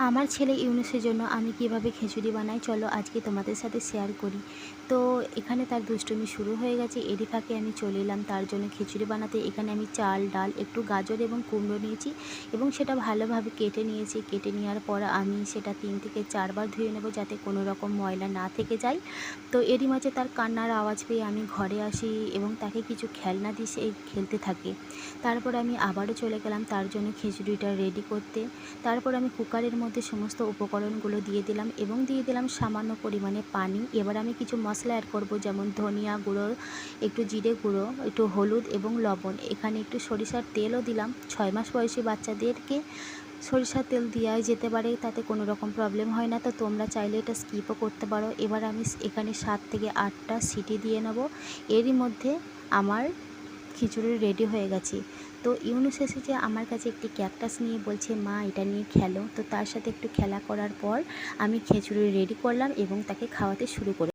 আমার ছেলে ইউনুসের জন্য আমি কিভাবে খিচুড়ি বানাই চলো আজকে তোমাদের সাথে শেয়ার করি। তো এখানে তার দুষ্টুমি শুরু হয়ে গেছে, এরই ফাঁকে আমি চলে এলাম তার জন্য খিচুড়ি বানাতে। এখানে আমি চাল, ডাল, একটু গাজর এবং কুমড়ো নিয়েছি এবং সেটা ভালোভাবে কেটে নিয়েছি। কেটে নেওয়ার পর আমি সেটা 3 থেকে 4 বার ধুয়ে নেব যাতে কোনো রকম ময়লা না থেকে যায়। তো এরই মাঝে তার কান্নার আওয়াজ পেয়ে আমি ঘরে আসি এবং তাকে কিছু খেলনা দিয়ে সে খেলতে থাকে। তারপর আমি আবারও চলে গেলাম তার জন্য খিচুড়িটা রেডি করতে। তারপর আমি কুকারের মধ্যে সমস্ত উপকরণগুলো দিয়ে দিলাম এবং দিয়ে দিলাম সামান্য পরিমাণে পানি। এবার আমি কিছু মশলা অ্যাড করব, যেমন ধনিয়া গুঁড়ো, একটু জিরে গুঁড়ো, একটু হলুদ এবং লবণ। এখানে একটু সরিষার তেলও দিলাম। 6 মাস বয়সী বাচ্চাদেরকে সরিষার তেল দেওয়াই যেতে পারে, তাতে কোনো রকম প্রবলেম হয় না। তো তোমরা চাইলে এটা স্কিপও করতে পারো। এবার আমি এখানে 7 থেকে 8টা সিটি দিয়ে নেব। এরই মধ্যে আমার খিচুড়ি রেডি হয়ে গেছে। তো ইউনুস এসেছে আমার কাছে একটি ক্যাকটাস নিয়ে, বলছে মা এটা নিয়ে খেলো। তো তার সাথে একটু খেলা করার পর আমি খিচুড়ি রেডি করলাম এবং তাকে খাওয়াতে শুরু করে